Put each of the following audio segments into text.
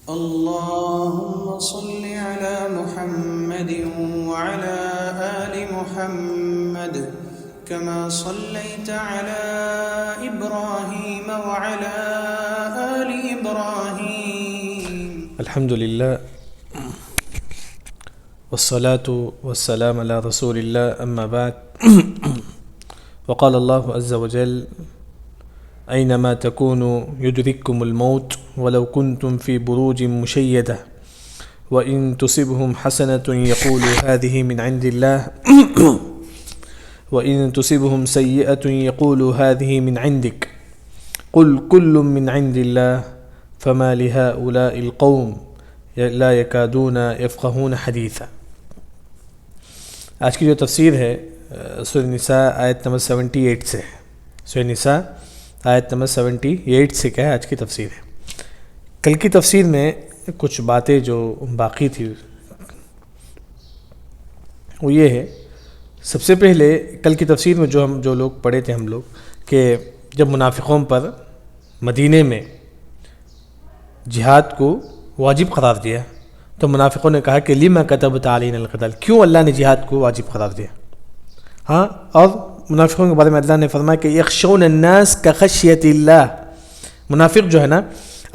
اللهم صل على محمد وعلى آل محمد كما صليت على إبراهيم وعلى آل إبراهيم. الحمد لله والصلاة والسلام على رسول الله، أما بعد. وقال الله عز وجل: أينما تكونوا يدرككم الموت ولو كنتم في بروج مشيدة وإن تصبهم حسنة يقولوا هذه من عند الله وإن تصبهم سيئة يقولوا هذه من عندك قل كل من عند الله فما لهؤلاء القوم لا يكادون يفقهون حديثا. آج کی جو تفسیر ہے سورہ نساء آیت نمبر 78 سے، سورہ نساء آیت نمبر 78 سے کیا ہے آج کی تفسیر ہے. کل کی تفسیر میں کچھ باتیں جو باقی تھی وہ یہ ہے، سب سے پہلے کل کی تفسیر میں جو لوگ پڑھے تھے ہم لوگ، کہ جب منافقوں پر مدینے میں جہاد کو واجب قرار دیا تو منافقوں نے کہا کہ لما كتبت علينا القتال، کیوں اللہ نے جہاد کو واجب قرار دیا. ہاں، اور منافقوں کے بارے میں اللہ نے فرمایا کہ یخشون الناس کخشیت اللہ، منافق جو ہے نا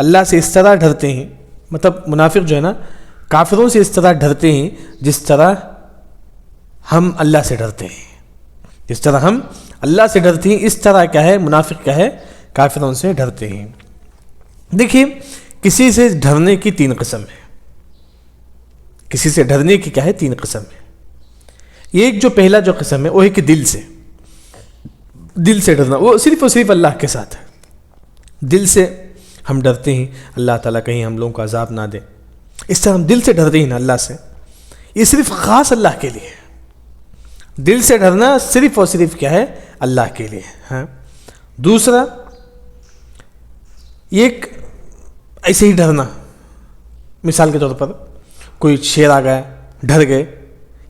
اللہ سے اس طرح ڈرتے ہیں، مطلب منافق جو ہے نا کافروں سے اس طرح ڈرتے ہیں جس طرح ہم اللہ سے ڈرتے ہیں. جس طرح ہم اللہ سے ڈرتے ہیں اس طرح کیا ہے منافق کیا ہے کافروں سے ڈرتے ہیں. دیکھیے، کسی سے ڈرنے کی 3 قسم ہے. کسی سے ڈرنے کی کیا ہے 3 قسم ہے. ایک جو پہلا جو قسم ہے وہ ہے کہ دل سے ڈرنا، وہ صرف اور صرف اللہ کے ساتھ ہے. دل سے ہم ڈرتے ہیں اللہ تعالیٰ کہیں ہم لوگوں کو عذاب نہ دے، اس طرح ہم دل سے ڈرتے ہیں نا اللہ سے، یہ صرف خاص اللہ کے لیے ہے. دل سے ڈرنا صرف اور صرف کیا ہے اللہ کے لیے. ہاں، دوسرا ایک ایسے ہی ڈرنا، مثال کے طور پر کوئی شیر آ گیا ڈر گئے،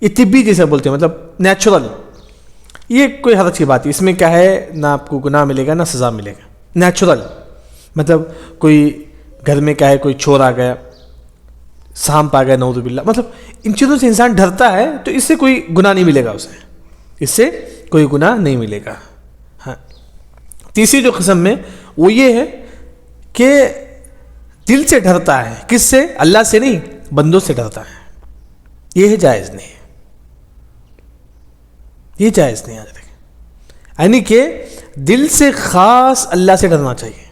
یہ طبی جیسے بولتے ہیں، مطلب نیچرل، یہ کوئی حرج کی بات ہے، اس میں کیا ہے نہ آپ کو گناہ ملے گا نہ سزا ملے گا. نیچرل مطلب کوئی گھر میں کیا ہے کوئی چور آ گیا، سانپ آ گیا، نعوذ باللہ، مطلب ان چیزوں سے انسان ڈرتا ہے تو اس سے کوئی گناہ نہیں ملے گا، اسے اس سے کوئی گناہ نہیں ملے گا. ہاں، تیسری جو قسم میں وہ یہ ہے کہ دل سے ڈرتا ہے، کس سے؟ اللہ سے نہیں، بندوں سے ڈرتا ہے. یہ جائز نہیں، یہ جائز نہیں. یعنی کہ دل سے خاص اللہ سے ڈرنا چاہیے،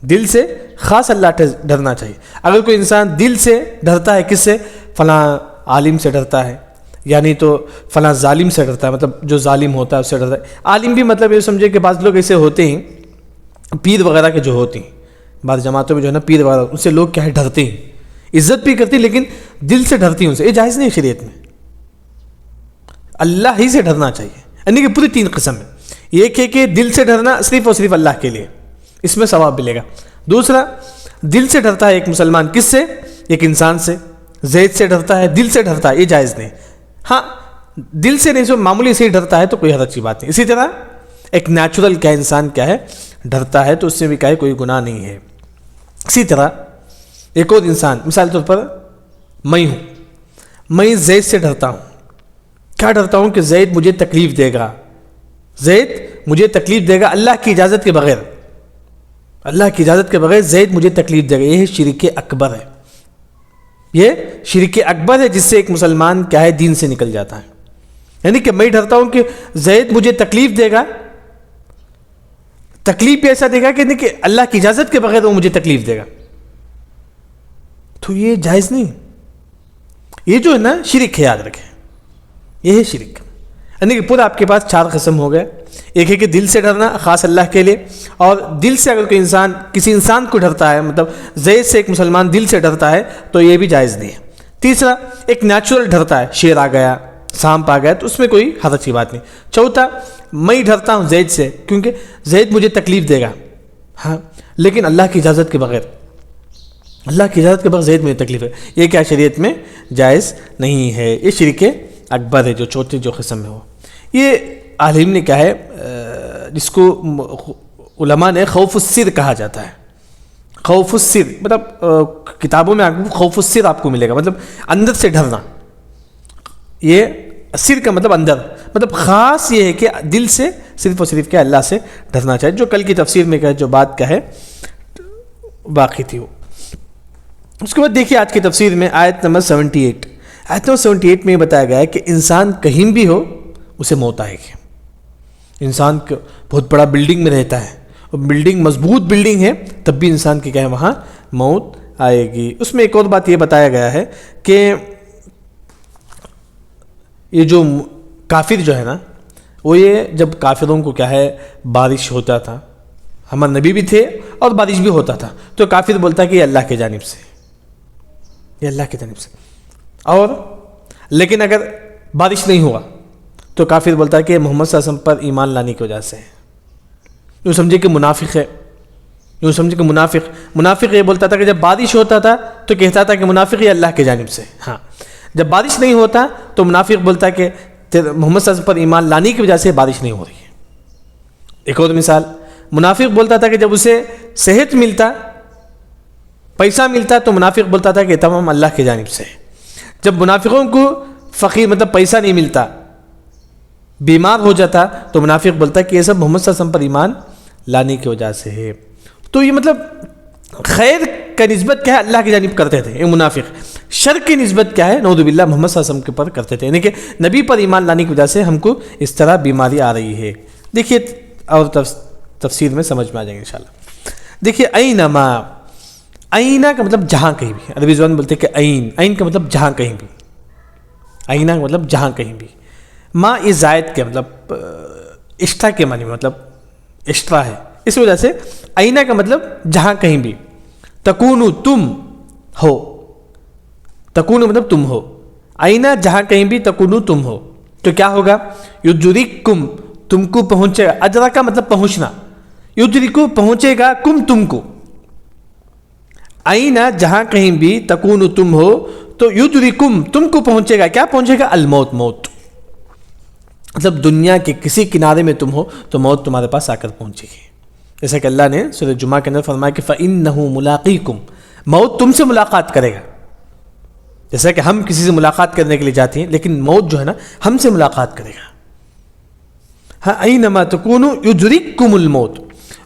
دل سے خاص اللہ سے ڈرنا چاہیے. اگر کوئی انسان دل سے ڈرتا ہے، کس سے؟ فلاں عالم سے ڈرتا ہے، یعنی تو فلاں ظالم سے ڈرتا ہے، مطلب جو ظالم ہوتا ہے اس سے ڈرتا ہے. عالم بھی مطلب یہ سمجھے کہ بعض لوگ ایسے ہوتے ہیں، پیر وغیرہ کے جو ہوتے ہیں، بعض جماعتوں میں جو ہے نا پیر وغیرہ، ان سے لوگ کیا ہے ڈرتے ہیں، عزت بھی کرتے ہیں لیکن دل سے ڈرتی ہیں ان سے. یہ جائز نہیں شریعت میں، اللہ ہی سے ڈرنا چاہیے. یعنی کہ پوری 3 قسم ہے. ایک ہے کہ دل سے ڈرنا صرف اور صرف اللہ کے لیے، اس میں ثواب ملے گا. دوسرا، دل سے ڈرتا ہے ایک مسلمان، کس سے؟ ایک انسان سے، زید سے ڈرتا ہے، دل سے ڈرتا ہے، یہ جائز نہیں. ہاں، دل سے نہیں، سو معمولی سے ہی ڈرتا ہے تو کوئی حرج کی بات نہیں. اسی طرح ایک نیچرل کیا انسان کیا ہے ڈرتا ہے تو اس سے بھی کیا ہے کوئی گناہ نہیں ہے. اسی طرح ایک اور انسان، مثال طور پر میں ہوں، میں زید سے ڈرتا ہوں. کیا ڈرتا ہوں؟ کہ زید مجھے تکلیف دے گا، زید مجھے تکلیف دے گا اللہ کی اجازت کے بغیر، اللہ کی اجازت کے بغیر زید مجھے تکلیف دے گا. یہ شرک اکبر ہے، یہ شرک اکبر ہے جس سے ایک مسلمان کیا ہے دین سے نکل جاتا ہے. یعنی کہ میں ڈرتا ہوں کہ زید مجھے تکلیف دے گا، تکلیف ایسا دے گا کہ اللہ کی اجازت کے بغیر وہ مجھے تکلیف دے گا، تو یہ جائز نہیں. یہ جو ہے نا شرک ہے، یاد رکھیں، یہ ہے شرک. یعنی کہ پورا آپ کے پاس 4 قسم ہو گئے. ایک ہے کہ دل سے ڈرنا خاص اللہ کے لیے، اور دل سے اگر کوئی انسان کسی انسان کو ڈرتا ہے، مطلب زید سے ایک مسلمان دل سے ڈرتا ہے تو یہ بھی جائز نہیں ہے. تیسرا، ایک نیچرل ڈرتا ہے، شیر آ گیا، سانپ آ گیا، تو اس میں کوئی حرج کی بات نہیں. چوتھا، میں ڈرتا ہوں زید سے کیونکہ زید مجھے تکلیف دے گا، ہاں، لیکن اللہ کی اجازت کے بغیر، اللہ کی اجازت کے بغیر زید مجھے تکلیف ہے. یہ کیا شریعت میں جائز نہیں ہے. یہ شرک اکبر ہے جو چوتھی جو قسم ہے. وہ یہ عالم نے کیا ہے جس کو علماء نے خوف السر کہا جاتا ہے. خوف السر مطلب کتابوں میں آپ کو خوف السر آپ کو ملے گا، مطلب اندر سے ڈرنا. یہ سر کا مطلب اندر، مطلب خاص یہ ہے کہ دل سے صرف اور صرف کیا اللہ سے ڈرنا چاہیے، جو کل کی تفسیر میں جو بات کا ہے باقی تھی وہ. اس کے بعد دیکھیے آج کی تفسیر میں آیت نمبر 78. آیت نمبر 78 میں یہ بتایا گیا ہے کہ انسان کہیں بھی ہو اسے موت آئے گی. انسان بہت بڑا بلڈنگ میں رہتا ہے اور بلڈنگ مضبوط بلڈنگ ہے تب بھی انسان کی کیا ہے وہاں موت آئے گی. اس میں ایک اور بات یہ بتایا گیا ہے کہ یہ جو کافر جو ہے نا وہ یہ جب کافروں کو کیا ہے بارش ہوتا تھا، ہمارے نبی بھی تھے اور بارش بھی ہوتا تھا، تو کافر بولتا ہے کہ یہ اللہ کی جانب سے، یہ اللہ کی جانب سے. اور لیکن اگر بارش نہیں ہوا تو کافر بولتا ہے کہ محمد صلی اللہ علیہ وسلم پر ایمان لانے کی وجہ سے ہے. یوں سمجھے کہ منافق ہے، یوں سمجھے کہ منافق یہ بولتا تھا کہ جب بارش ہوتا تھا تو کہتا تھا کہ منافق یہ اللہ کی جانب سے. ہاں جب بارش نہیں ہوتا تو منافق بولتا ہے کہ محمد صلی اللہ علیہ وسلم پر ایمان لانے کی وجہ سے بارش نہیں ہو رہی ہے. ایک اور مثال، منافق بولتا تھا کہ جب اسے صحت ملتا، پیسہ ملتا تو منافق بولتا تھا کہ تمام اللہ کی جانب سے. جب منافقوں کو فقیر مطلب پیسہ نہیں ملتا، بیمار ہو جاتا تو منافق بولتا ہے کہ یہ سب محمد صلی اللہ علیہ وسلم پر ایمان لانے کی وجہ سے ہے. تو یہ مطلب خیر کا نسبت کیا ہے اللہ کی جانب کرتے تھے یہ منافق، شر کی نسبت کیا ہے نعوذ باللہ محمد صلی اللہ علیہ وسلم کے پر کرتے تھے، یعنی کہ نبی پر ایمان لانے کی وجہ سے ہم کو اس طرح بیماری آ رہی ہے. دیکھیے اور تفسیر میں سمجھ میں آ جائیں گے انشاءاللہ. دیکھیے اینما، آئینہ کا مطلب جہاں کہیں بھی، عربی زبان بولتے ہیں کہ عین کا مطلب جہاں کہیں بھی، آئینہ کا مطلب جہاں کہیں بھی. ما یہ زائد کے مطلب ایکسٹرا کے معنی مطلب ایکسٹرا ہے، اس وجہ سے آئینہ کا مطلب جہاں کہیں بھی. تکونو تم ہو، تکونو مطلب تم ہو، آئینہ جہاں کہیں بھی تکونو تم ہو تو کیا ہوگا؟ یدرککم تم کو پہنچے گا، اجرا کا مطلب پہنچنا، یدرکو پہنچے گا کم تم کو، آئینہ جہاں کہیں بھی تکونو تم ہو تو یدرککم تم کو پہنچے گا، کیا پہنچے گا؟ الموت، موت. مطلب دنیا کے کسی کنارے میں تم ہو تو موت تمہارے پاس آ کر پہنچے گی. جیسا کہ اللہ نے سورہ جمعہ کے اندر فرمایا کہ فَإِنَّهُ مُلَاقِيكُمْ موت تم سے ملاقات کرے گا. جیسا کہ ہم کسی سے ملاقات کرنے کے لیے جاتے ہیں لیکن موت جو ہے نا ہم سے ملاقات کرے گا. ہاں اَيْنَمَا تَكُونُوا يُدْرِككُمُ الْمَوْتُ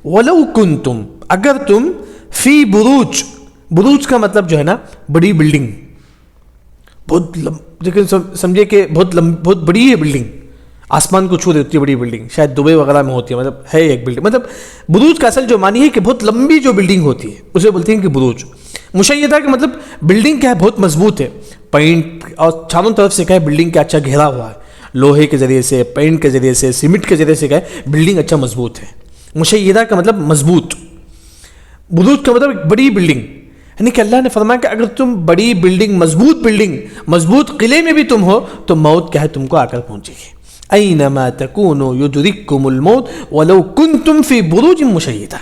وَلَوْ كُنْتُمْ اگر تم فی بروج، بروج کا مطلب جو ہے نا بڑی بلڈنگ، بہت لیکن سمجھے کہ بہت بڑی ہے بلڈنگ، آسمان کو چھو دیتی ہے بڑی بلڈنگ، شاید دبئی وغیرہ میں ہوتی ہے، مطلب ہے ایک بلڈنگ. مطلب بروج کا اصل جو معنی ہے کہ بہت لمبی جو بلڈنگ ہوتی ہے اسے بولتے ہیں کہ بروج. مشیدہ کا مطلب بلڈنگ کیا ہے بہت مضبوط ہے، پینٹ اور چاروں طرف سے کیا ہے بلڈنگ کا اچھا گھیرا ہوا ہے، لوہے کے ذریعے سے، پینٹ کے ذریعے سے، سیمنٹ کے ذریعے سے کیا ہے بلڈنگ اچھا مضبوط ہے. مشیدہ کا مطلب مضبوط، بروج کا مطلب بڑی بلڈنگ. یعنی کہ اللہ نے فرمایا کہ اگر تم بڑی بلڈنگ، مضبوط قلعے میں بھی تم ہو تو موت کیا ہے تم کو آ کر پہنچے گی. اینما تکونوا یدرککم الموت ولو کنتم فی بروج مشیدہ،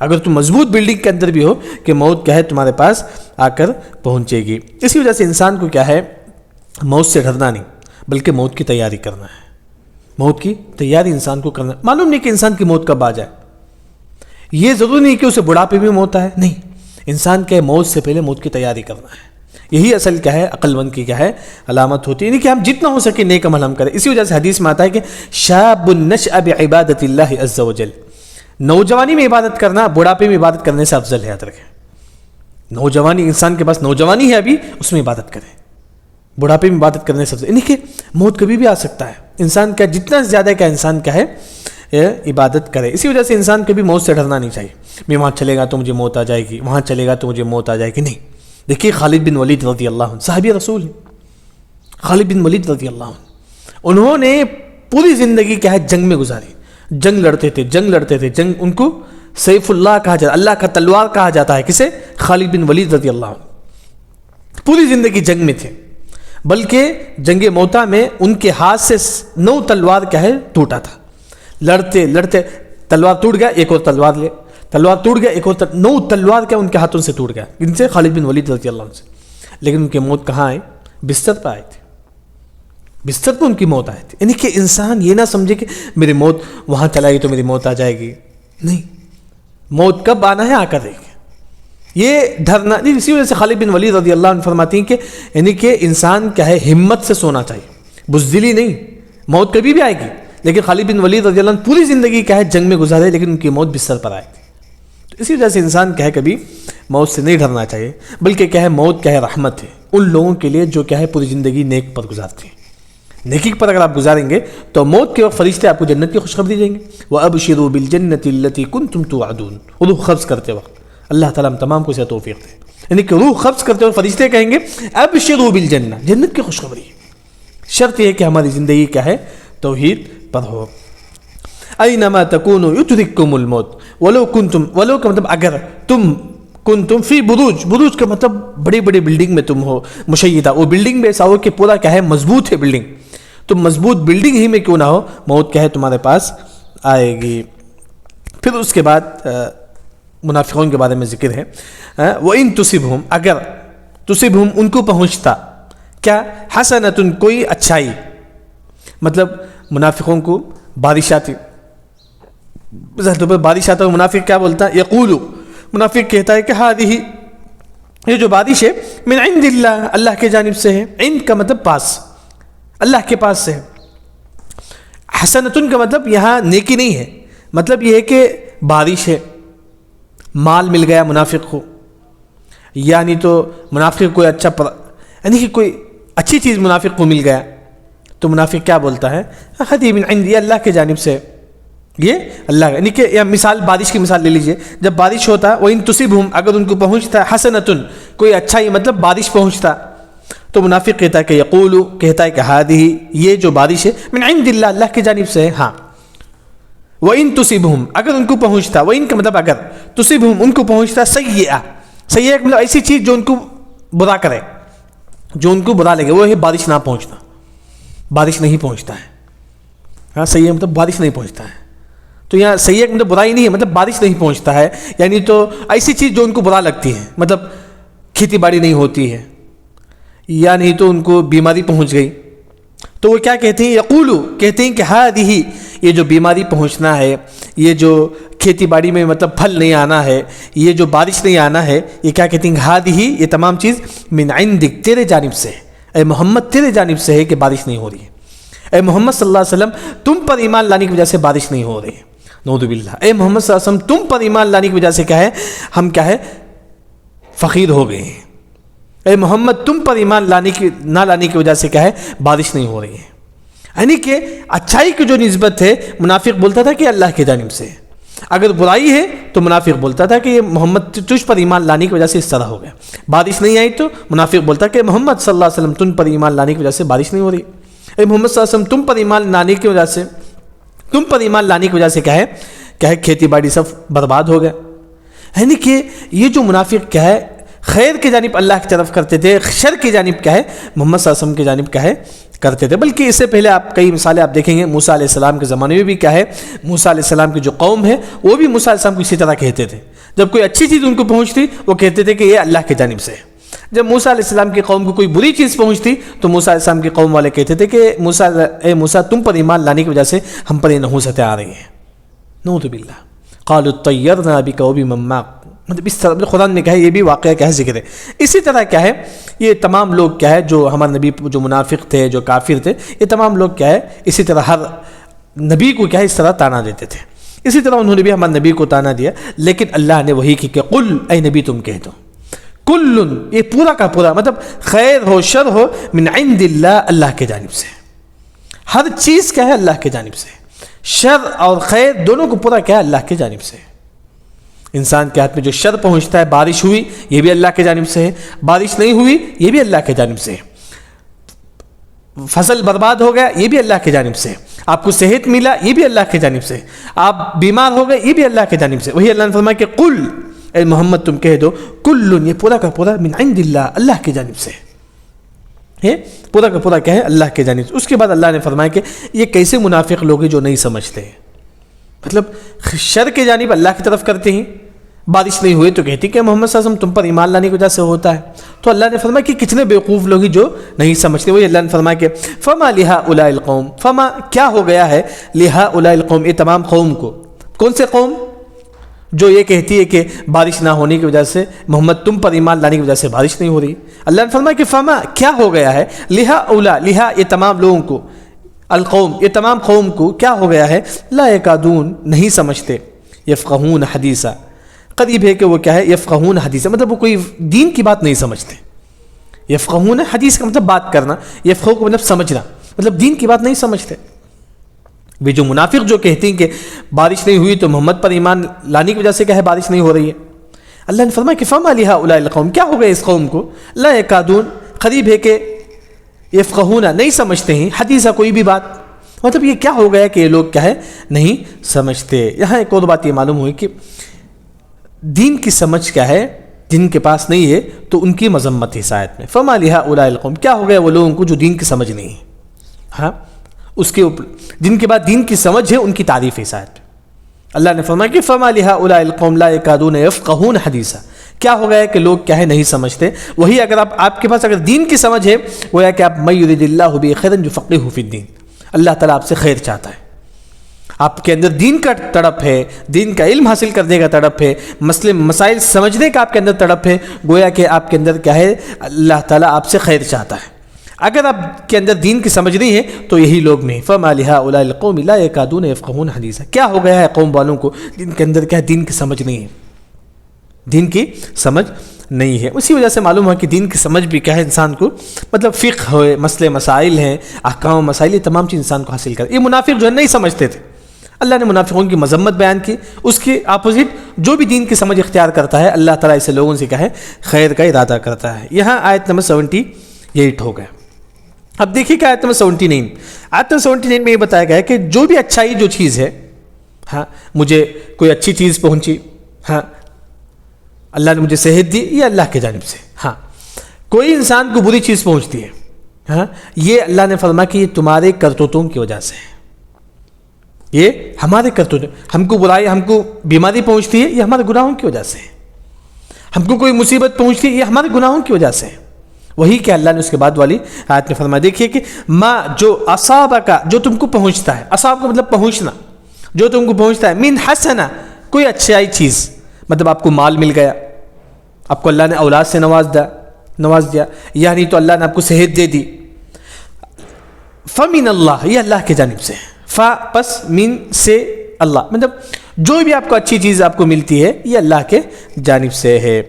اگر تم مضبوط بلڈنگ کے اندر بھی ہو کہ موت کیا ہے تمہارے پاس آ کر پہنچے گی. اسی وجہ سے انسان کو کیا ہے موت سے ڈرنا نہیں بلکہ موت کی تیاری کرنا ہے. موت کی تیاری انسان کو کرنا. معلوم نہیں کہ انسان کی موت کب آ جائے، یہ ضروری نہیں کہ اسے بڑھاپے میں موت آئے، نہیں، انسان کے موت سے پہلے موت کی تیاری کرنا ہے. یہی اصل کیا ہے عقل مند کی کیا ہے علامت ہوتی ہے، یعنی کہ ہم جتنا ہو سکے نیک عمل ہم کریں. اسی وجہ سے حدیث میں آتا ہے کہ شاب نشأ بعبادت اللہ عز وجل، نوجوانی میں عبادت کرنا بڑھاپے میں عبادت کرنے سے افضل ہے. یاد رکھیں، نوجوانی انسان کے پاس نوجوانی ہے ابھی اس میں عبادت کریں، بڑھاپے میں عبادت کرنے سے افضل. یعنی کہ موت کبھی بھی آ سکتا ہے، انسان کا جتنا زیادہ کیا انسان کیا ہے عبادت کرے. اسی وجہ سے انسان کبھی موت سے ڈرنا نہیں چاہیے. میں وہاں چلے گا تو مجھے موت آ جائے گی، وہاں چلے گا تو مجھے موت آ جائے گی، نہیں. دیکھیے خالد بن ولید رضی اللہ عنہ صحابی رسول ہیں، خالد بن ولید رضی اللہ عنہ انہوں نے پوری زندگی کیا ہے جنگ میں گزاری، جنگ لڑتے تھے، جنگ ان کو سیف اللہ کہا جاتا ہے، اللہ کا تلوار کہا جاتا ہے. کسے؟ خالد بن ولید رضی اللہ عنہ پوری زندگی جنگ میں تھے، بلکہ جنگ موتا میں ان کے ہاتھ سے 9 تلوار کیا ہے ٹوٹا تھا. لڑتے تلوار ٹوٹ گیا، ایک اور تلوار لے، تلوار ٹوٹ گیا، ایک اور 9 تلوار کیا ان کے ہاتھوں سے ٹوٹ گیا، ان سے خالد بن ولید رضی اللہ عنہ سے. لیکن ان کی موت کہاں آئی؟ بستر پر آئی تھی، بستر پر ان کی موت آئی تھی. یعنی کہ انسان یہ نہ سمجھے کہ میری موت وہاں چلائے گی تو میری موت آ جائے گی، نہیں، موت کب آنا ہے آ کر رہے گی. یہ ڈرنا نہیں. اسی وجہ سے خالد بن ولید رضی اللہ عنہ فرماتی ہیں کہ یعنی کہ انسان کیا ہے ہمت سے سونا چاہیے, بزدلی نہیں. موت کبھی بھی آئے گی, لیکن خالد بن ولید رضی اللہ عنہ پوری زندگی کیا ہے جنگ میں گزارے, لیکن ان کی موت بستر پر آئے گی. تو اسی وجہ سے انسان کیا ہے کبھی موت سے نہیں ڈرنا چاہیے, بلکہ کیا ہے موت کیا ہے رحمت ہے ان لوگوں کے لیے جو کیا ہے پوری زندگی نیک پر گزارتے ہیں. نیکی پر اگر آپ گزاریں گے تو موت کے وقت فرشتے آپ کو جنت کی خوشخبری دیں گے. وَأَبْشِرُوا بِالْجَنَّةِ الَّتِي كُنْتُمْ تُوعَدُونَ. روح قبض کرتے وقت اللہ تعالیٰ ہم تمام کو اسے توفیق دے, یعنی کہ روح قبض کرتے وقت فرشتے کہیں گے ابشروا بالجنہ, جنت کی خوشخبری. شرط یہ ہے کہ ہماری زندگی کیا ہے توحید پر ہو. اینما تکونوا یدرککم الموت ولو کا مطلب اگر تم کنتم فی بروج کا مطلب بڑی بڑی بلڈنگ میں تم ہو مشیدہ, وہ بلڈنگ میں ایسا ہو کہ پورا کیا ہے مضبوط ہے بلڈنگ, تم مضبوط بلڈنگ ہی میں کیوں نہ ہو موت کیا ہے تمہارے پاس آئے گی. پھر اس کے بعد منافقوں کے بارے میں ذکر ہے. وَإِن تُصِبْهُمْ, اگر تصبہم ان کو پہنچتا کیا حسنۃ کوئی اچھائی, مطلب منافقوں کو بارش آتی, بارش آتا ہے منافق کیا بولتا ہے یقول, منافق کہتا ہے کہ ہذہ یہ جو بارش ہے من عند اللہ, اللہ کے جانب سے ہے. عند کا مطلب پاس, اللہ کے پاس سے ہے. حسنۃ کا مطلب یہاں نیکی نہیں ہے, مطلب یہ ہے کہ بارش ہے, مال مل گیا منافق کو, یعنی تو منافق کوئی اچھا یعنی کہ کوئی اچھی چیز منافق کو مل گیا, تو منافق کیا بولتا ہے ہذہ من عند, یہ اللہ کے جانب سے, یہ اللہ کا. یعنی کہ یا مثال بارش کی مثال لے لیجئے, جب بارش ہوتا ہے وَإِن تُصِبْهُمْ, اگر ان کو پہنچتا حسنۃ کوئی اچھائی مطلب بارش پہنچتا, تو منافق کہتا ہے کہ یقول, کہتا ہے کہ ہذہ یہ جو بارش ہے من عند اللہ, اللہ کی جانب سے ہے. ہاں وَإِن تُصِبْهُمْ, اگر ان کو پہنچتا, وَإِن کا مطلب اگر, تُصِبْهُمْ ان کو پہنچتا سیئہ, سیئہ مطلب ایسی چیز جو ان کو برا کرے, جو ان کو برا لگے, وہ ہے بارش نہ پہنچنا, بارش نہیں پہنچتا ہے. ہاں سیئہ مطلب بارش نہیں پہنچتا ہے, تو یہاں سیئہ مطلب برائی نہیں ہے, مطلب بارش نہیں پہنچتا ہے, یعنی تو ایسی چیز جو ان کو برا لگتی ہے, مطلب کھیتی باڑی نہیں ہوتی ہے, یا نہیں تو ان کو بیماری پہنچ گئی, تو وہ کیا کہتے ہیں یقولو, کہتے ہیں کہ ہذہ یہ جو بیماری پہنچنا ہے, یہ جو کھیتی باڑی میں مطلب پھل نہیں آنا ہے, یہ جو بارش نہیں آنا ہے, یہ کیا کہتے ہیں ہذہ یہ تمام چیز من عندک, تیرے جانب سے, اے محمد تیرے جانب سے ہے کہ بارش نہیں ہو رہی ہے. اے محمد صلی اللہ علیہ وسلم تم پر ایمان لانے کی وجہ سے بارش نہیں ہو رہی ہے, نعوذ باللہ. اے محمد صلی اللہ علیہ وسلم تم پر ایمان لانے کی وجہ سے کیا ہے ہم کیا ہے فقیر ہو گئے ہیں. اے محمد تم پر ایمان نہ لانے کی وجہ سے کیا ہے بارش نہیں ہو رہی ہے. یعنی کہ اچھائی کی جو نسبت ہے منافق بولتا تھا کہ اللہ کی جانب سے, اگر برائی ہے تو منافق بولتا تھا کہ یہ محمد تجھ پر ایمان لانے کی وجہ سے اس طرح ہو گیا. بارش نہیں آئی تو منافق بولتا کہ محمد صلی اللہ علیہ وسلم تم پر ایمان لانے کی وجہ سے بارش نہیں ہو رہی. اے محمد صلی اللہ علیہ وسلم تم پر ایمان لانے کی وجہ سے, تم پر ایمان لانے کی وجہ سے کیا ہے کھیتی باڑی سب برباد ہو گیا. یعنی کہ یہ جو منافق کیا ہے خیر کی جانب اللہ کی طرف کرتے تھے, شر کی جانب کیا ہے محمد صلی اللہ علیہ وسلم کی جانب کیا ہے کرتے تھے. بلکہ اس سے پہلے آپ کئی مثالیں آپ دیکھیں گے, موسیٰ علیہ السلام کے زمانے میں بھی کیا ہے موسیٰ علیہ السلام کی جو قوم ہے وہ بھی موسیٰ علیہ السلام کو اسی طرح کہتے تھے. جب کوئی اچھی چیز ان کو پہنچتی وہ کہتے تھے کہ یہ اللہ کی جانب سے. جب موسیٰ علیہ السلام کی قوم کو کوئی بری چیز پہنچتی تو موسیٰ علیہ السلام کی قوم والے کہتے تھے کہ اے موسیٰ تم پر ایمان لانے کی وجہ سے ہم پر یہ نحوستیں آ رہی ہیں, نعوذ باللہ. قالوا اطیرنا بک وبمن معک, مطلب اس طرح قرآن نے کہا یہ بھی واقعہ کیا ہے ذکر ہے. اسی طرح کیا ہے یہ تمام لوگ کیا ہے جو ہمارے نبی جو منافق تھے جو کافر تھے, یہ تمام لوگ کیا ہے اسی طرح ہر نبی کو کیا ہے اس طرح تانا دیتے تھے. اسی طرح انہوں نے بھی ہمارے نبی کو تانا دیا, لیکن اللہ نے وہی کی کہ قل, اے نبی تم کہہ دو, کل یہ پورا کا پورا مطلب خیر ہو شر ہو من عند اللہ, اللہ کے جانب سے. ہر چیز کیا ہے اللہ کے جانب سے, شر اور خیر دونوں کو پورا کیا ہے اللہ کے جانب سے. انسان کے ہاتھ میں جو شر پہنچتا ہے, بارش ہوئی یہ بھی اللہ کے جانب سے ہے, بارش نہیں ہوئی یہ بھی اللہ کے جانب سے ہے, فصل برباد ہو گیا یہ بھی اللہ کے جانب سے, آپ کو صحت ملا یہ بھی اللہ کے جانب سے, آپ بیمار ہو گئے یہ بھی اللہ کے جانب سے. وہی اللہ نے فرمایا کہ قل, اے محمد تم کہہ دو, کل یہ پورا کا پورا من عند اللہ, اللہ کی جانب سے ہے, پورا کا پورا کیا ہے اللہ کی جانب سے. اس کے بعد اللہ نے فرمایا کہ یہ کیسے منافق لوگ ہیں جو نہیں سمجھتے, مطلب شر کی جانب اللہ کی طرف کرتے ہیں, بارش نہیں ہوئی تو کہتی کہ محمد صلی اللہ علیہ وسلم تم پر ایمان لانے کی وجہ سے ہوتا ہے. تو اللہ نے فرمایا کہ کتنے بیوقوف لوگ ہیں جو نہیں سمجھتے. وہی اللہ نے فرمایا کہ فما لہؤلاء القوم, فما کیا ہو گیا ہے لہؤلاء القوم, یہ تمام قوم کو. کون سے قوم؟ جو یہ کہتی ہے کہ بارش نہ ہونے کی وجہ سے محمد تم پر ایمان لانے کی وجہ سے بارش نہیں ہو رہی. اللہ نے فرمایا کہ فما کیا ہو گیا ہے، لہا اولا لہا یہ تمام لوگوں کو، القوم یہ تمام قوم کو کیا ہو گیا ہے، لا یکادون نہیں سمجھتے، یفقہون حدیثا قریب ہے کہ وہ کیا ہے، یفقہون حدیثا مطلب وہ کوئی دین کی بات نہیں سمجھتے. یفقہون حدیث کا مطلب بات کرنا، یفقہو کا مطلب سمجھنا، مطلب دین کی بات نہیں سمجھتے. وہ جو منافق جو کہتے ہیں کہ بارش نہیں ہوئی تو محمد پر ایمان لانے کی وجہ سے کیا ہے بارش نہیں ہو رہی ہے، اللہ نے فرمایا کہ فما لہؤلاء القوم کیا ہو گیا اس قوم کو، لا یکادون قریب ہے کہ یفقہون نہیں سمجھتے ہیں، حدیثہ کوئی بھی بات، مطلب یہ کیا ہو گیا کہ یہ لوگ کیا ہے نہیں سمجھتے. یہاں ایک اور بات یہ معلوم ہوئی کہ دین کی سمجھ کیا ہے جن کے پاس نہیں ہے تو ان کی مذمت ہے اس آیت میں. فما لہؤلاء القوم کیا ہو گیا وہ لوگوں کو جو دین کی سمجھ نہیں ہے، ہاں اس کے اوپر جن کے بعد دین کی سمجھ ہے ان کی تعریف ہے اس آیت میں. اللہ نے فرمایا کہ فما لہؤلاء القوم لا یکادون یفقہون حدیثا کیا ہو گیا کہ لوگ کیا ہے نہیں سمجھتے. وہی اگر آپ کے پاس اگر دین کی سمجھ ہے وہ ہے کہ آپ من یرید اللہ بہ خیرا یفقہہ فی الدین، اللہ تعالیٰ آپ سے خیر چاہتا ہے، آپ کے اندر دین کا تڑپ ہے، دین کا علم حاصل کرنے کا تڑپ ہے، مسائل سمجھنے کا آپ کے اندر تڑپ ہے، گویا کہ آپ کے اندر کیا ہے اللہ تعالیٰ آپ سے خیر چاہتا ہے. اگر آپ کے اندر دین کی سمجھ نہیں ہے تو یہی لوگ میں فما لہؤلاء القوم لا یکادون یفقہون حدیثا کیا ہو گیا ہے قوم والوں کو جن کے اندر کیا ہے دین کی سمجھ نہیں ہے، دین کی سمجھ نہیں ہے. اسی وجہ سے معلوم ہوا کہ دین کی سمجھ بھی کیا ہے انسان کو مطلب فقہ ہوئے مسئلے مسائل ہیں، احکام و مسائل، یہ تمام چیز انسان کو حاصل کر. یہ منافق جو ہے نہیں سمجھتے تھے، اللہ نے منافقوں کی مذمت بیان کی. اس کے اپوزٹ جو بھی دین کی سمجھ اختیار کرتا ہے اللہ تعالیٰ ایسے لوگوں سے کیا ہے خیر کا ارادہ کرتا ہے. یہاں آیت نمبر 78 ہو گئے. اب دیکھیے کہ آیت نمبر 79 میں یہ بتایا گیا ہے کہ جو بھی اچھائی جو چیز ہے، ہاں مجھے کوئی اچھی چیز پہنچی، ہاں اللہ نے مجھے صحت دی، یہ اللہ کی جانب سے. ہاں کوئی انسان کو بری چیز پہنچتی ہے، ہاں یہ اللہ نے فرمایا کہ یہ تمہارے کرتوتوں کی وجہ سے ہے، یہ ہمارے کرتوت، ہم کو برائی ہم کو بیماری پہنچتی ہے یہ ہمارے گناہوں کی وجہ سے ہے، ہم کو کوئی مصیبت پہنچتی ہے یہ ہمارے گناہوں کی وجہ سے ہے. وہی کہ اللہ نے اس کے بعد والی آیت میں فرمایا دیکھیے کہ ما جو اصابہ کا جو تم کو پہنچتا ہے، اصاب کا مطلب پہنچنا، جو تم کو پہنچتا ہے، من حسنہ کوئی اچھائی چیز، مطلب آپ کو مال مل گیا، آپ کو اللہ نے اولاد سے نواز دیا، یعنی تو اللہ نے آپ کو صحت دے دی، فمن اللہ یہ اللہ کی جانب سے، فا پس من سے اللہ، مطلب جو بھی آپ کو اچھی چیز آپ کو ملتی ہے یہ اللہ کے جانب سے ہے.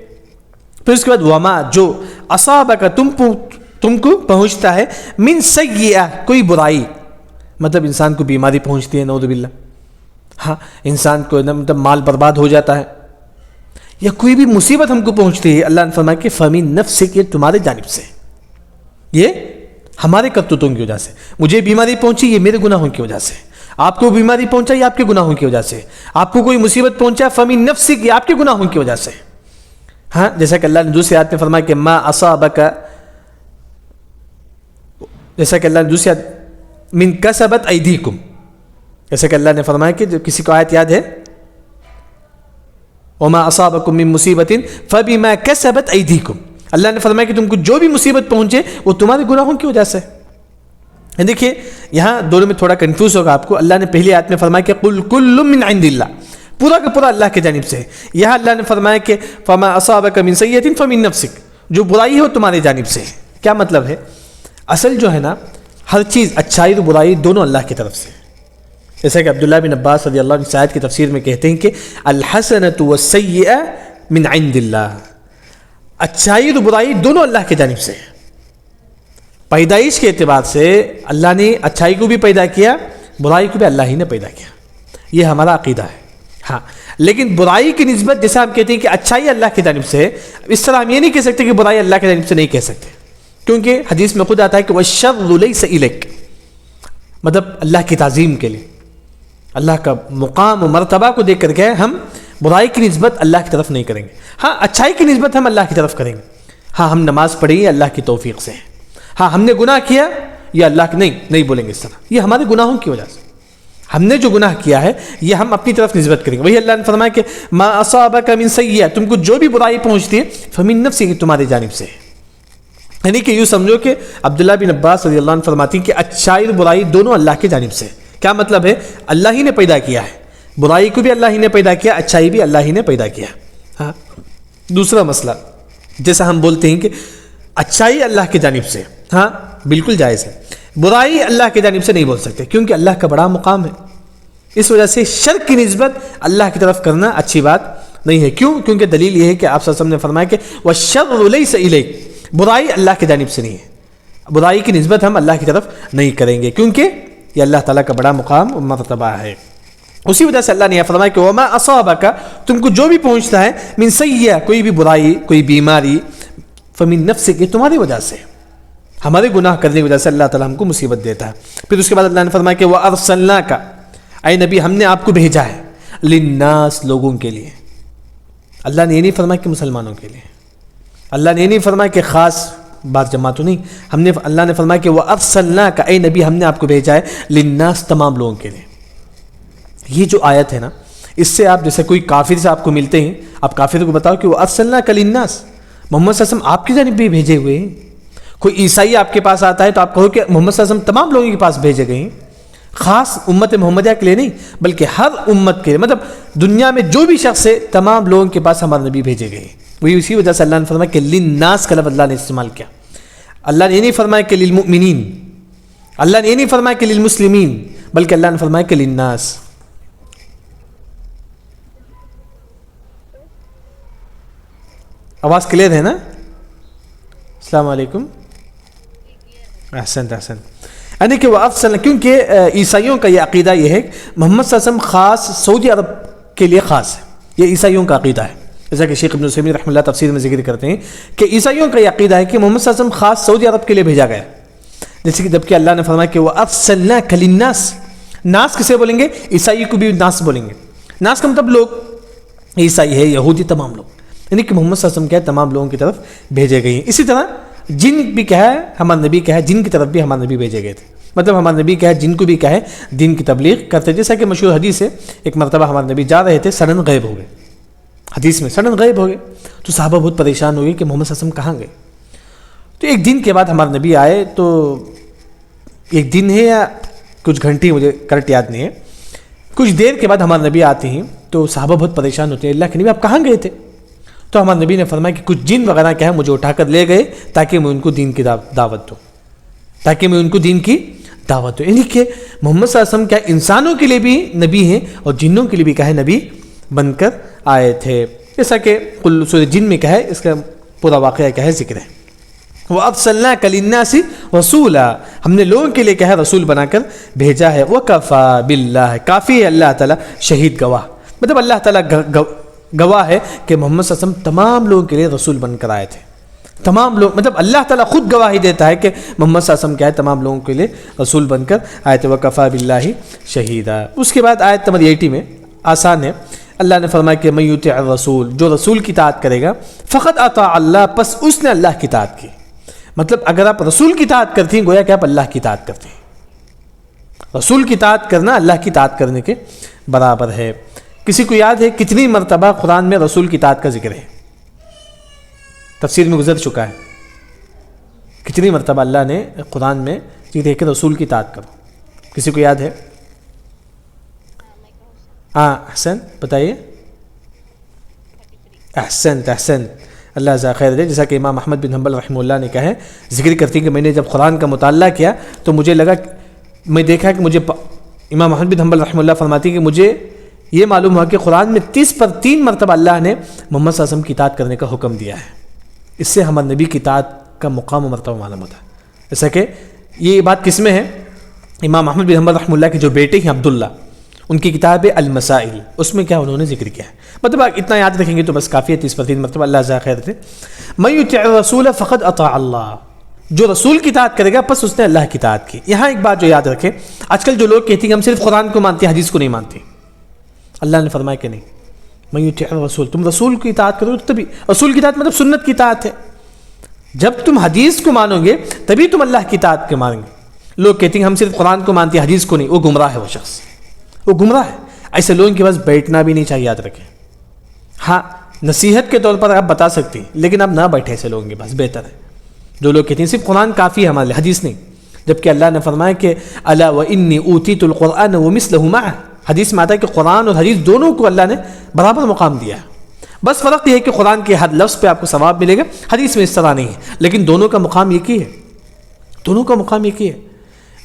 پھر اس کے بعد وما جو اصابک تم کو پہنچتا ہے، من سیئہ کوئی برائی، مطلب انسان کو بیماری پہنچتی ہے نعوذ باللہ، ہاں انسان کو مطلب مال برباد ہو جاتا ہے، یا کوئی بھی مصیبت ہم کو پہنچتی ہے، اللہ نے فرمایا کہ فمن نفسک یہ تمہارے جانب سے، یہ ہمارے کرتوتوں کی وجہ سے. مجھے بیماری پہنچی یہ میرے گناہوں کی وجہ سے، آپ کو بیماری پہنچا یہ آپ کے گناہوں کی وجہ سے، آپ کو کوئی مصیبت پہنچا فمن نفسک یہ آپ کے گناہوں کی وجہ سے. ہاں جیسا کہ اللہ نے دوسری آیت میں فرمایا کہ ما اصابک، جیسا کہ اللہ نے دوسری آیت من کسبت ایدیکم، جیسا کہ اللہ نے فرمایا کہ جو کسی کو آیت یاد ہے وما اصابکم من مصیبت فبما کسبت ایدیکم، اللہ نے فرمایا کہ تم کو جو بھی مصیبت پہنچے وہ تمہارے گناہوں کی وجہ سے. دیکھیے یہاں دونوں میں تھوڑا کنفیوز ہوگا آپ کو. اللہ نے پہلی آیت میں فرمایا کہ قل کل من عند اللہ، پورا کا پورا اللہ کی جانب سے. یہاں اللہ نے فرمایا کہ فما اصابک من سیئۃ فمن نفسک، جو برائی ہو تمہاری جانب سے. کیا مطلب ہے؟ اصل جو ہے نا ہر چیز اچھائی اور برائی دونوں اللہ کی طرف سے، جیسا کہ عبداللہ بن عباس رضی اللہ عنہ اس آیت کی تفسیر میں کہتے ہیں کہ الحسنۃ والسیئہ من عند اللہ، اچھائی اور برائی دونوں اللہ کی جانب سے. پیدائش کے اعتبار سے اللہ نے اچھائی کو بھی پیدا کیا، برائی کو بھی اللہ ہی نے پیدا کیا، یہ ہمارا عقیدہ ہے. ہاں لیکن برائی کی نسبت جیسا ہم کہتے ہیں کہ اچھائی اللہ کی جانب سے ہے، اس طرح ہم یہ نہیں کہہ سکتے کہ برائی اللہ کی جانب سے نہیں کہہ سکتے، کیونکہ حدیث میں خود آتا ہے کہ وَالشَّرُّ لَيْسَ إِلَيْكَ، مطلب اللہ کی تعظیم کے لیے، اللہ کا مقام و مرتبہ کو دیکھ کر کے ہم برائی کی نسبت اللہ کی طرف نہیں کریں گے. ہاں اچھائی کی نسبت ہم اللہ کی طرف کریں گے. ہاں ہم نماز پڑھی ہے اللہ کی توفیق سے، ہاں ہم نے گناہ کیا یہ اللہ کی نہیں بولیں گے اس طرح، یہ ہمارے گناہوں کی وجہ سے، ہم نے جو گناہ کیا ہے یہ ہم اپنی طرف نسبت کریں گے. وہی اللہ نے فرمایا کہ ما اصابک من سیئہ، تم کو جو بھی برائی پہنچتی ہے فمن نفسک، تمہاری جانب سے. یعنی کہ یوں سمجھو کہ عبداللہ بن عباس رضی اللہ عنہ فرماتی ہیں کہ اچھائی اور برائی دونوں اللہ کی جانب سے. کیا مطلب ہے؟ اللہ ہی نے پیدا کیا ہے، برائی کو بھی اللہ ہی نے پیدا کیا، اچھائی بھی اللہ ہی نے پیدا کیا. ہاں دوسرا مسئلہ، جیسا ہم بولتے ہیں کہ اچھائی اللہ کی جانب سے، ہاں بالکل جائز ہے، برائی اللہ کی جانب سے نہیں بول سکتے کیونکہ اللہ کا بڑا مقام ہے. اس وجہ سے شر کی نسبت اللہ کی طرف کرنا اچھی بات نہیں ہے. کیوں؟ کیونکہ دلیل یہ ہے کہ آپ صلی اللہ علیہ وسلم نے فرمایا کہ وَالشَّرُّ لَيْسَ إِلَيْكَ، برائی اللہ کی جانب سے نہیں ہے، برائی کی نسبت ہم اللہ کی طرف نہیں کریں گے کیونکہ یہ اللہ تعالیٰ کا بڑا مقام اور مرتبہ ہے. اسی وجہ سے اللہ نے یہ فرمایا کہ وَمَا أَصَابَكَ، تم کو جو بھی پہنچتا ہے، من سیئہ، کوئی بھی برائی، کوئی بیماری، فمن نفسک، تمہاری وجہ سے، ہمارے گناہ کرنے کی وجہ سے اللہ تعالیٰ ہم کو مصیبت دیتا ہے. پھر اس کے بعد اللہ نے فرمایا کہ وَأَرْسَلْنَاكَ، اے نبی ہم نے آپ کو بھیجا ہے، للناس، لوگوں کے لیے. اللہ نے یہ نہیں فرمایا کہ مسلمانوں کے لیے، اللہ نے یہ نہیں فرمایا کہ خاص بعض جماعتوں، نہیں، اللہ نے فرمایا کہ وَأَرْسَلْنَاكَ، اے نبی ہم نے آپ کو بھیجا ہے، للناس، تمام لوگوں کے لیے. یہ جو آیت ہے نا، اس سے آپ جیسے کوئی کافر سے آپ کو ملتے ہیں، آپ کافر کو بتاؤ کہ وَأَرْسَلْنَاكَ للناس، محمد صلی اللہ علیہ وسلم آپ کی جانب بھی بھیجے ہوئے ہیں. کوئی عیسائی آپ کے پاس آتا ہے تو آپ کہو کہ محمد صلی اللہ علیہ وسلم تمام لوگوں کے پاس بھیجے گئے ہیں، خاص امت محمدیہ کے لیے نہیں بلکہ ہر امت کے لیے، مطلب دنیا میں جو بھی شخص ہے تمام لوگوں کے پاس ہمارے نبی بھیجے گئے ہیں. وہی اسی وجہ سے اللہ نے فرمایا کہ للناس کا لفظ اللہ نے استعمال کیا. اللہ نے یہ نہیں فرمایا کہ للمؤمنین، اللہ نے یہ نہیں فرمایا کہ للمسلمین، بلکہ اللہ نے فرمایا کہ للناس. آواز کلیئر ہے نا؟ السلام علیکم. احسنت احسنت. یعنی کہ وہ افضل، کیونکہ عیسائیوں کا یہ عقیدہ یہ ہے کہ محمد صلی اللہ علیہ وسلم خاص سعودی عرب کے لیے خاص ہے، یہ عیسائیوں کا عقیدہ ہے. جیسا کہ شیخ ابن عثیمین رحمۃ اللہ تفسیر میں ذکر کرتے ہیں کہ عیسائیوں کا یہ عقیدہ ہے کہ محمد صلی اللہ علیہ وسلم خاص سعودی عرب کے لیے بھیجا گیا، جیسے کہ جبکہ اللہ نے فرمایا کہ وہ افضلناک للناس. ناس کسے بولیں گے؟ عیسائی کو بھی ناس بولیں گے. ناس کا مطلب لوگ، عیسائی ہے، یہودی، تمام لوگ، یعنی کہ محمد صلی اللہ علیہ وسلم کیا ہے تمام لوگوں کی طرف بھیجے گئے ہیں. اسی طرح جن بھی کیا ہے ہمارے نبی کیا ہے، جن کی طرف بھی ہمارے نبی بھیجے گئے تھے، مطلب ہمارے نبی کیا ہے جن کو بھی کیا ہے دین کی تبلیغ کرتے. جیسا کہ مشہور حدیث ہے، ایک مرتبہ ہمارے نبی جا رہے تھے، سڈن غائب ہو گئے. حدیث میں سڈن غائب ہو گئے تو صحابہ بہت پریشان ہو گئے کہ محمد صلی اللہ علیہ وسلم کہاں گئے. تو ایک دن کے بعد ہمارے نبی آئے، تو ایک دن ہے یا کچھ گھنٹے، مجھے کریکٹ یاد نہیں ہے، کچھ دیر کے بعد ہمارے نبی آتے ہیں تو صحابہ بہت پریشان ہوتے ہیں، اللہ کے نبی آپ کہاں گئے تھے؟ تو ہمارے نبی نے فرمایا کہ کچھ جن وغیرہ کیا ہے مجھے اٹھا کر لے گئے تاکہ میں ان کو دین کی دعوت دوں، تاکہ میں ان کو دین کی دعوت دوں. یعنی کہ محمد صلی اللہ علیہ وسلم کیا انسانوں کے لیے بھی نبی ہیں اور جنوں کے لیے بھی کیا ہے نبی بن کر آئے تھے. جیسا کہ سورہ جن میں کیا ہے اس کا پورا واقعہ کیا ہے ذکر ہے. وَأَرْسَلْنَاكَ لِلنَّاسِ رَسُولًا، ہم نے لوگوں کے لیے کیا ہے رسول بنا کر بھیجا ہے. وَكَفَى بِاللَّهِ، کافی ہے اللہ تعالیٰ شہید گواہ، مطلب اللہ تعالیٰ گواہ ہے کہ محمد صلی اللہ علیہ وسلم تمام لوگوں کے لیے رسول بن کر آئے تھے. تمام لوگ، مطلب اللہ تعالیٰ خود گواہی دیتا ہے کہ محمد صلی اللہ علیہ وسلم کیا ہے تمام لوگوں کے لیے رسول بن کر آئے تھے. وَكَفَى بِاللَّهِ شہیدا. اس کے بعد آیت نمبر 80 میں آسان ہے، اللہ نے فرمایا کہ مَن يُطِعِ الرَّسُولَ، جو رسول کی اطاعت کرے گا، فقط اطاع اللہ، پس اس نے اللہ کی اطاعت کی. مطلب اگر آپ رسول کی اطاعت کرتی ہیں گویا کہ آپ اللہ کی اطاعت کرتے ہیں. رسول کی اطاعت کرنا اللہ کی اطاعت کرنے کے برابر ہے. کسی کو یاد ہے کتنی مرتبہ قرآن میں رسول کی اطاعت کا ذکر ہے؟ تفسیر میں گزر چکا ہے. کتنی مرتبہ اللہ نے قرآن میں ذکر ہے کہ رسول کی اطاعت کرو؟ کسی کو یاد ہے؟ ہاں احسن بتائیے. احسنت احسنت، اللہ جزاک خیر دے. جیسا کہ امام احمد بن حنبل رحمہ اللہ نے کہا ہے، ذکر کرتی کہ میں نے جب قرآن کا مطالعہ کیا تو مجھے لگا، میں دیکھا کہ مجھے، امام احمد بن حنبل رحمہ اللہ فرماتی کہ مجھے یہ معلوم ہوا کہ قرآن میں 30 پر 3 مرتبہ اللہ نے محمد صلی اللہ علیہ وسلم کی اطاعت کرنے کا حکم دیا ہے. اس سے ہمارے نبی کی اطاعت کا مقام و مرتبہ معلوم ہوتا ہے. جیسا کہ یہ بات کس میں ہے؟ امام احمد بن حنبل رحمہ اللہ کے جو بیٹے ہیں عبداللہ، ان کی کتاب ہے المسائل، اس میں کیا انہوں نے ذکر کیا ہے. مطلب اتنا یاد رکھیں گے تو بس کافی ہے. 30 پر 3 مرتبہ اللہ جزاک خیر دے. مَن يُطِعِ الرَّسُولَ فَقَدْ أَطَاعَ اللَّهَ، جو رسول کی اطاعت کرے گا پس اس نے اللہ کی اطاعت کی. یہاں ایک بات جو یاد رکھیں، آج کل جو لوگ کہتے ہیں کہ ہم صرف قرآن کو مانتے ہیں، حدیث کو نہیں مانتے. اللہ نے فرمایا کہ نہیں، مَن يُطِعِ الرَّسُولَ، تم رسول کی اطاعت کرو تبھی. رسول کی اطاعت مطلب سنت کی اطاعت ہے. جب تم حدیث کو مانو گے تبھی تم اللہ کی اطاعت کے مانیں گے. لوگ کہتے ہیں ہم صرف قرآن کو مانتے ہیں حدیث کو نہیں، وہ گمراہ ہے. وہ شخص وہ گمراہ ہے. ایسے لوگوں کے پاس بیٹھنا بھی نہیں چاہیے، یاد رکھیں. ہاں نصیحت کے طور پر آپ بتا سکتے ہیں لیکن آپ نہ بیٹھے ایسے لوگوں کے پاس، بہتر ہے. جو لوگ کہتے ہیں صرف قرآن کافی ہے ہمارے لیے، حدیث نہیں، جبکہ اللہ نے فرمایا کہ الا وانی اوتیت القرآن ومثلہ معہ، حدیث میں آتا ہے کہ قرآن اور حدیث دونوں کو اللہ نے برابر مقام دیا ہے، بس فرق یہ ہے کہ قرآن کے ہر لفظ پہ آپ کو ثواب ملے گا، حدیث میں اس طرح نہیں ہے، لیکن دونوں کا مقام ایک ہی ہے، دونوں کا مقام ایک ہی ہے۔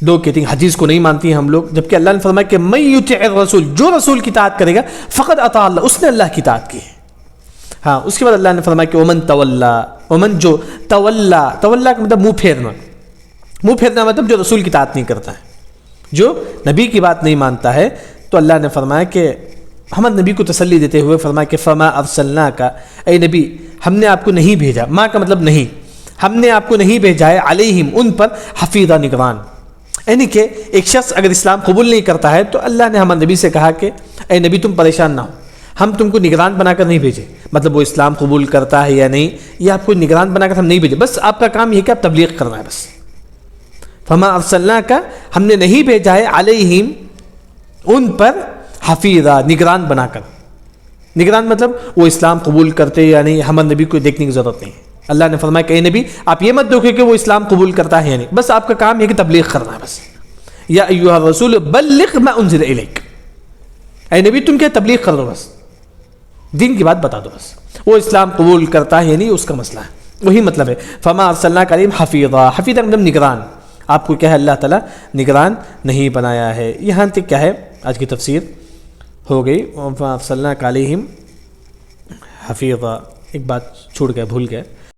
لوگ کہتے ہیں حدیث کو نہیں مانتی ہیں ہم لوگ، جبکہ اللہ نے فرمایا کہ من یطع الرسول، جو رسول کی اطاعت کرے گا فقد اطاع اللہ، اس نے اللہ کی اطاعت کی ہے۔ ہاں اس کے بعد اللہ نے فرمایا کہ ومن تولا، ومن جو تولا، تولا کا مطلب منہ پھیرنا، منہ پھیرنا مطلب جو رسول کی اطاعت نہیں کرتا ہے، جو نبی کی بات نہیں مانتا ہے، تو اللہ نے فرمایا کہ ہم نبی کو تسلی دیتے ہوئے فرمایا کہ فما ارسلناک، اے نبی ہم نے آپ کو نہیں بھیجا، ماں کا مطلب نہیں، ہم نے آپ کو نہیں بھیجا ہے علیہم ان پر حفیظہ، نگران، یعنی کہ ایک شخص اگر اسلام قبول نہیں کرتا ہے تو اللہ نے ہمارے نبی سے کہا کہ اے نبی تم پریشان نہ ہو، ہم تم کو نگران بنا کر نہیں بھیجے، مطلب وہ اسلام قبول کرتا ہے یا نہیں یہ آپ کو نگران بنا کر ہم نہیں بھیجے، بس آپ کا کام یہ کہ آپ تبلیغ کرنا ہے بس۔ فما ارسلناک، ہم نے نہیں بھیجا ہے علیہم ان پر حفیظہ، نگران بنا کر، نگران مطلب وہ اسلام قبول کرتے یا نہیں ہمارے نبی کو دیکھنے کی ضرورت نہیں ہے۔ اللہ نے فرمایا کہ اے نبی آپ یہ مت دیکھو کہ وہ اسلام قبول کرتا ہے یا نہیں، بس آپ کا کام یہ کہ تبلیغ کرنا ہے بس۔ یا ایھا الرسول بلغ ما انزل الیک، اے نبی تم کیا تبلیغ کر دو بس، دین کی بات بتا دو بس، وہ اسلام قبول کرتا ہے یا نہیں اس کا مسئلہ ہے، وہی مطلب ہے فما ارسلناک علیہم حفیظا، حفیظا مطلب نگران، آپ کو کیا ہے اللہ تعالیٰ نگران نہیں بنایا ہے۔ یہاں تک کیا ہے آج کی تفسیر ہو گئی۔ فما ارسلناک علیہم حفیظا، ایک بات چھوڑ گئے، بھول گئے،